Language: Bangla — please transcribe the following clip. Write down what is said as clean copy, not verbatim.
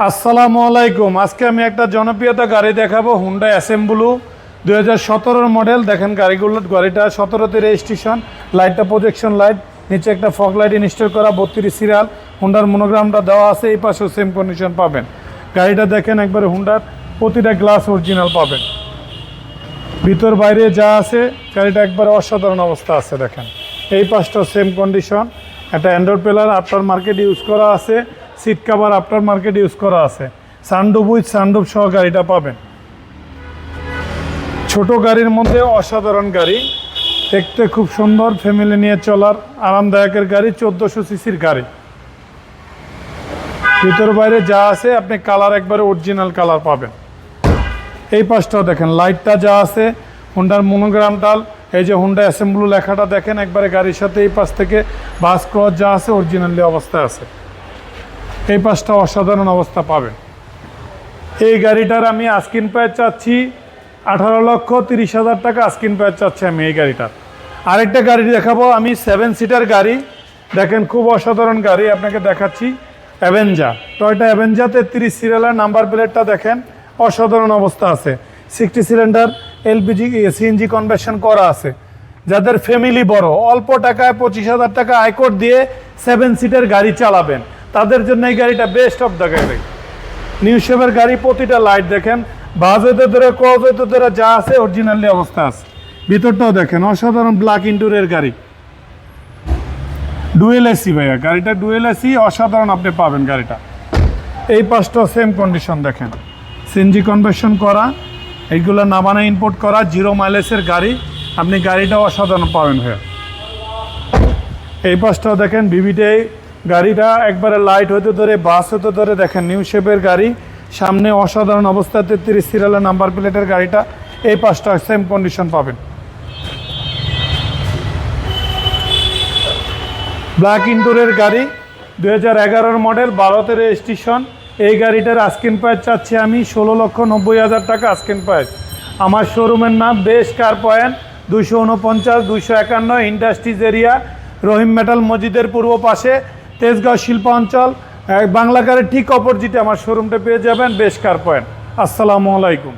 আসসালামু আলাইকুম। আজকে আমি একটা জনপ্রিয়তা গাড়ি দেখাবো, হুন্ডা অ্যাসেম্বলু 2017 মডেল। দেখেন গাড়িটা 17তে রেজিস্ট্রেশন, লাইটটা প্রজেকশন লাইট, নিচে একটা ফগ লাইট ইনস্টল করা, 32 সিরিয়াল, হুন্ডার মনোগ্রামটা দেওয়া আছে, এই পাশেও সেম কন্ডিশন পাবেন। গাড়িটা দেখেন একবারে হুন্ডার প্রতিটা গ্লাস অরিজিনাল পাবেন, ভিতর বাইরে যা আছে গাড়িটা একবারে অসাধারণ অবস্থা আছে। দেখেন এই পাশটাও সেম কন্ডিশন, একটা Android player aftermarket use করা আছে, seat cover aftermarket use করা আছে, সানরুফ উইথ সানরুফ সহ গাড়িটা পাবেন। ছোট গাড়ির মধ্যে অসাধারণ গাড়ি, দেখতে খুব সুন্দর, ফ্যামিলি নিয়ে চলার আরামদায়কের গাড়ি, 1400 সিসির গাড়ি। ভিতর বাইরে যা আছে আপনি কালার একবারে অরিজিনাল কালার পাবেন। এই পাশটাও দেখেন লাইটটা যা আছে, হুন্ডার মনোগ্রামটা, এই যে হুন্ডা অ্যাসেম্বলু লেখাটা দেখেন একবারে গাড়ির সাথে, এই পাশ থেকে বাস ক্রস যা আছে অরিজিনালি অবস্থায় আছে। এই পাশটা অসাধারণ অবস্থা পাবেন। এই গাড়িটার আমি আস্কিন প্রাইস চাচ্ছি 18,30,000 টাকা আস্কিন প্রাইস চাচ্ছি আমি এই গাড়িটার। আরেকটা গাড়ি দেখাবো আমি, 7 সিটার গাড়ি, দেখেন খুব অসাধারণ গাড়ি আপনাকে দেখাচ্ছি। অ্যাভেঞ্জা, টয়োটা অ্যাভেঞ্জা 33 সিরিয়ালের নাম্বার প্লেটটা দেখেন অসাধারণ অবস্থা আছে। 60 সিলিন্ডার এলপিজি সিএনজি কনভার্সন করা আছে। যাদের ফ্যামিলি বড়, অল্প টাকায় 25,000 টাকা আয়কর দিয়ে 7 সিটের গাড়ি চালাবেন, তাদের জন্য এই গাড়িটা বেস্ট অফ দ্য গাড়ি। নিউ শেপের গাড়ি, প্রতিটা লাইট দেখেন, বাস হইতে ধরে ক্রস হইতে ধরে যা আছে অরিজিনালি অবস্থা আছে। ভিতরটাও দেখেন অসাধারণ, ব্ল্যাক ইন্টুরিয়র গাড়ি, ডুয়েল এসি ভাইয়া, গাড়িটা ডুয়েল এসি, অসাধারণ আপনি পাবেন গাড়িটা। এই পাশটাও সেম কন্ডিশন দেখেন, সিএনজি কনভার্সন করা, এইগুলো নামানা ইম্পোর্ট করা, 0 মাইলেজের গাড়ি, আপনি গাড়িটাও অসাধারণ পাবেন ভাইয়া। এই পাশটাও দেখেন ভিভিটাই, গাড়িটা একবারে লাইট হতে ধরে বাস হতে ধরে দেখেন নিউ শেপের গাড়ি, সামনে অসাধারণ অবস্থা, 33 সিরিয়ালের নাম্বার প্লেটের গাড়িটা। এই পাশটা সেম কন্ডিশন পাবেন। ব্ল্যাক ইন্টুরের গাড়ি, 2011 মডেল, 12তে রেজিস্ট্রেশন। এই গাড়িটার আস্কিন প্রাইস চাচ্ছি আমি 16,90,000 টাকা আস্কিন প্রাইস। আমার শোরুমের নাম বেশ কার পয়েন্ট, 249-251 ইন্ডাস্ট্রিজ এরিয়া, রহিম মেটাল মসজিদের পূর্ব পাশে, তেজগাঁও শিল্পাঞ্চল, বাংলা কারের ঠিক অপোজিটে আমার শোরুমটা পেয়ে যাবেন, বেশ কার পয়েন্ট। আসসালামু আলাইকুম।